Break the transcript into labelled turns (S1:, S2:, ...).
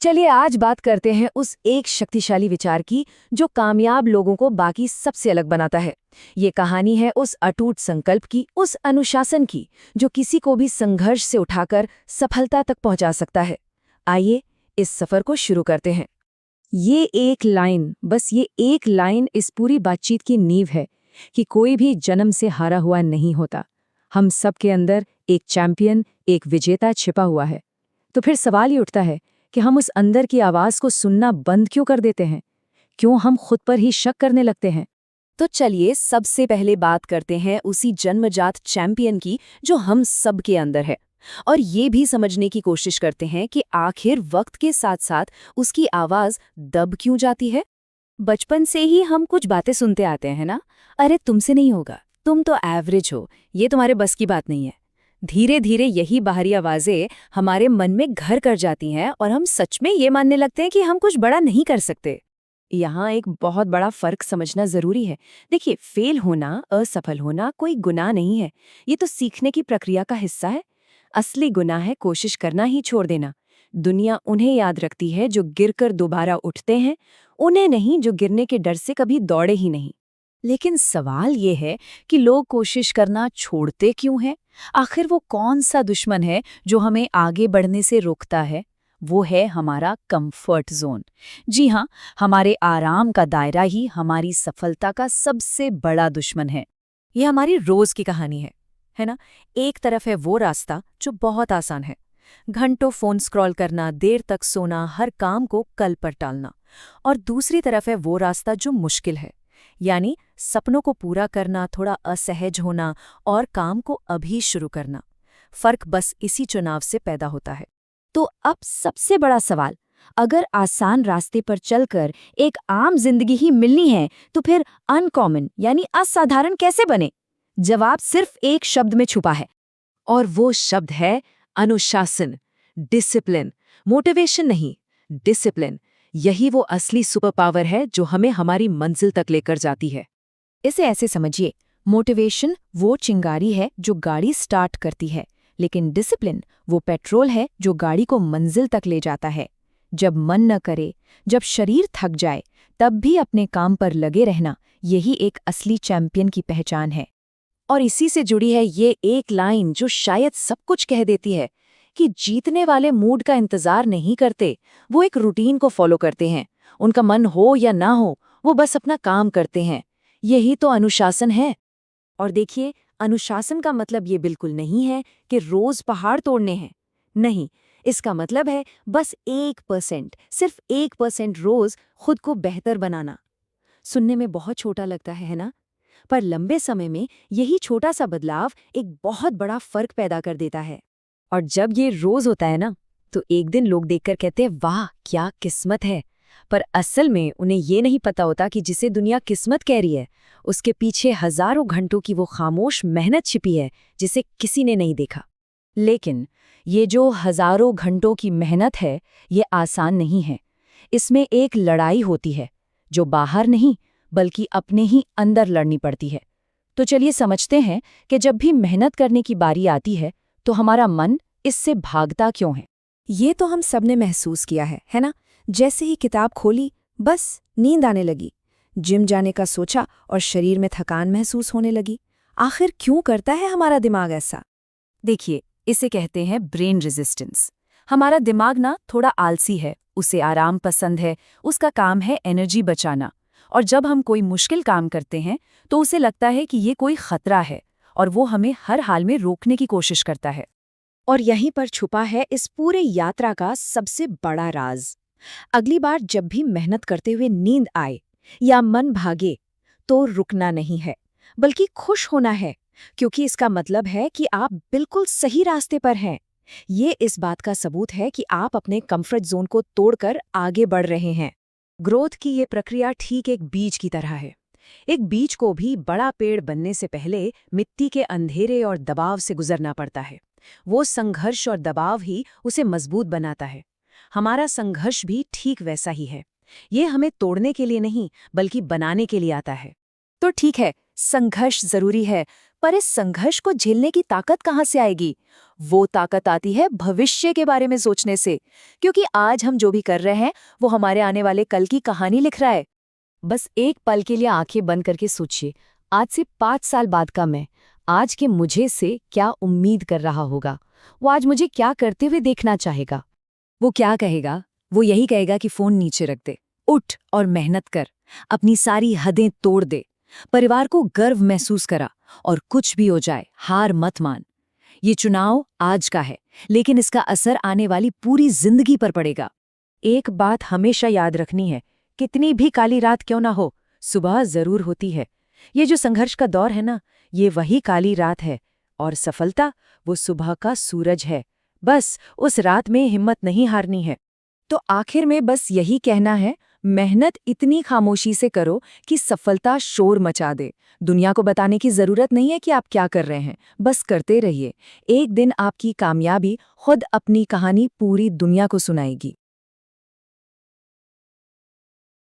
S1: चलिए आज बात करते हैं उस एक शक्तिशाली विचार की जो कामयाब लोगों को बाकी सबसे अलग बनाता है। ये कहानी है उस अटूट संकल्प की, उस अनुशासन की जो किसी को भी संघर्ष से उठाकर सफलता तक पहुंचा सकता है। आइए इस सफर को शुरू करते हैं। ये एक लाइन, बस ये एक लाइन इस पूरी बातचीत की नींव है कि कोई भी जन्म से हारा हुआ नहीं होता। हम सब के अंदर एक चैंपियन, एक विजेता छिपा हुआ है। तो फिर सवाल ये उठता है कि हम उस अंदर की आवाज को सुनना बंद क्यों कर देते हैं? क्यों हम खुद पर ही शक करने लगते हैं? तो चलिए सबसे पहले बात करते हैं उसी जन्मजात चैंपियन की जो हम सब के अंदर है, और ये भी समझने की कोशिश करते हैं कि आखिर वक्त के साथ साथ उसकी आवाज दब क्यों जाती है। बचपन से ही हम कुछ बातें सुनते आते हैं ना, अरे तुमसे नहीं होगा, तुम तो एवरेज हो, ये तुम्हारे बस की बात नहीं है। धीरे धीरे यही बाहरी आवाजें हमारे मन में घर कर जाती हैं और हम सच में ये मानने लगते हैं कि हम कुछ बड़ा नहीं कर सकते। यहाँ एक बहुत बड़ा फर्क समझना जरूरी है। देखिए, फेल होना, असफल होना कोई गुनाह नहीं है। ये तो सीखने की प्रक्रिया का हिस्सा है। असली गुनाह है कोशिश करना ही छोड़ देना। दुनिया उन्हें याद रखती है जो गिरकर दोबारा उठते हैं, उन्हें नहीं जो गिरने के डर से कभी दौड़े ही नहीं। लेकिन सवाल ये है कि लोग कोशिश करना छोड़ते क्यों हैं? आखिर वो कौन सा दुश्मन है जो हमें आगे बढ़ने से रोकता है? वो है हमारा कंफर्ट जोन। जी हाँ, हमारे आराम का दायरा ही हमारी सफलता का सबसे बड़ा दुश्मन है। ये हमारी रोज की कहानी है ना? एक तरफ है वो रास्ता जो बहुत आसान है, घंटों फोन स्क्रॉल करना, देर तक सोना, हर काम को कल पर टालना। और दूसरी तरफ है वो रास्ता जो मुश्किल है, यानी सपनों को पूरा करना, थोड़ा असहज होना और काम को अभी शुरू करना। फर्क बस इसी चुनाव से पैदा होता है। तो अब सबसे बड़ा सवाल, अगर आसान रास्ते पर चलकर एक आम जिंदगी ही मिलनी है तो फिर अनकॉमन यानी असाधारण कैसे बने? जवाब सिर्फ एक शब्द में छुपा है, और वो शब्द है अनुशासन, डिसिप्लिन। मोटिवेशन नहीं, डिसिप्लिन। यही वो असली सुपर पावर है जो हमें हमारी मंजिल तक लेकर जाती है। इसे ऐसे समझिए, मोटिवेशन वो चिंगारी है जो गाड़ी स्टार्ट करती है, लेकिन डिसिप्लिन वो पेट्रोल है जो गाड़ी को मंजिल तक ले जाता है। जब मन न करे, जब शरीर थक जाए, तब भी अपने काम पर लगे रहना, यही एक असली चैंपियन की पहचान है। और इसी से जुड़ी है ये एक लाइन जो शायद सब कुछ कह देती है कि जीतने वाले मूड का इंतजार नहीं करते, वो एक रूटीन को फॉलो करते हैं। उनका मन हो या ना हो, वो बस अपना काम करते हैं। यही तो अनुशासन है। और देखिए, अनुशासन का मतलब ये बिल्कुल नहीं है कि रोज पहाड़ तोड़ने हैं। नहीं, इसका मतलब है बस 1%, सिर्फ 1% रोज खुद को बेहतर बनाना। सुनने में बहुत छोटा लगता है ना? पर लंबे समय में यही छोटा सा बदलाव एक बहुत बड़ा फर्क पैदा कर देता है। और जब ये रोज होता है ना, तो एक दिन लोग देखकर कहते हैं, वाह क्या किस्मत है। पर असल में उन्हें ये नहीं पता होता कि जिसे दुनिया किस्मत कह रही है, उसके पीछे हजारों घंटों की वो खामोश मेहनत छिपी है जिसे किसी ने नहीं देखा। लेकिन ये जो हजारों घंटों की मेहनत है, ये आसान नहीं है। इसमें एक लड़ाई होती है जो बाहर नहीं बल्कि अपने ही अंदर लड़नी पड़ती है। तो चलिए समझते हैं कि जब भी मेहनत करने की बारी आती है तो हमारा मन इससे भागता क्यों है। ये तो हम सबने महसूस किया है ना? जैसे ही किताब खोली, बस नींद आने लगी। जिम जाने का सोचा और शरीर में थकान महसूस होने लगी। आखिर क्यों करता है हमारा दिमाग ऐसा? देखिए, इसे कहते हैं ब्रेन रेजिस्टेंस। हमारा दिमाग ना थोड़ा आलसी है, उसे आराम पसंद है, उसका काम है एनर्जी बचाना। और जब हम कोई मुश्किल काम करते हैं तो उसे लगता है कि ये कोई खतरा है, और वो हमें हर हाल में रोकने की कोशिश करता है। और यहीं पर छुपा है इस पूरे यात्रा का सबसे बड़ा राज। अगली बार जब भी मेहनत करते हुए नींद आए या मन भागे, तो रुकना नहीं है, बल्कि खुश होना है, क्योंकि इसका मतलब है कि आप बिल्कुल सही रास्ते पर हैं। ये इस बात का सबूत है कि आप अपने कंफर्ट जोन को तोड़कर आगे बढ़ रहे हैं। ग्रोथ की ये प्रक्रिया ठीक एक बीज की तरह है। एक बीज को भी बड़ा पेड़ बनने से पहले मिट्टी के अंधेरे और दबाव से गुजरना पड़ता है। वो संघर्ष और दबाव ही उसे मजबूत बनाता है। हमारा संघर्ष भी ठीक वैसा ही है। ये हमें तोड़ने के लिए नहीं, बल्कि बनाने के लिए आता है। तो ठीक है, संघर्ष जरूरी है,
S2: पर इस संघर्ष को झेलने की ताकत कहाँ से आएगी? वो ताकत आती है भविष्य के बारे में सोचने से, क्योंकि आज हम जो भी कर रहे हैं वो हमारे आने वाले कल की कहानी लिख रहा है।
S1: बस एक पल के लिए आंखें बंद करके सोचिए, आज से 5 साल बाद का मैं आज के मुझे से क्या उम्मीद कर रहा होगा। वो आज मुझे क्या करते हुए देखना चाहेगा। वो क्या कहेगा? वो यही कहेगा कि फोन नीचे रख दे, उठ और मेहनत कर, अपनी सारी हदें तोड़ दे, परिवार को गर्व महसूस करा, और कुछ भी हो जाए हार मत मान। ये चुनाव आज का है, लेकिन इसका असर आने वाली पूरी जिंदगी पर पड़ेगा। एक बात हमेशा याद रखनी है, कितनी भी काली रात क्यों ना हो, सुबह जरूर होती है। ये जो संघर्ष का दौर है ना, ये वही काली रात है, और सफलता वो सुबह का सूरज है। बस उस रात में हिम्मत नहीं हारनी है। तो आखिर में बस यही कहना है, मेहनत इतनी खामोशी से करो कि सफलता शोर मचा दे। दुनिया को बताने की जरूरत नहीं है कि आप क्या कर रहे हैं, बस करते रहिए। एक दिन आपकी कामयाबी खुद अपनी कहानी पूरी दुनिया को सुनाएगी।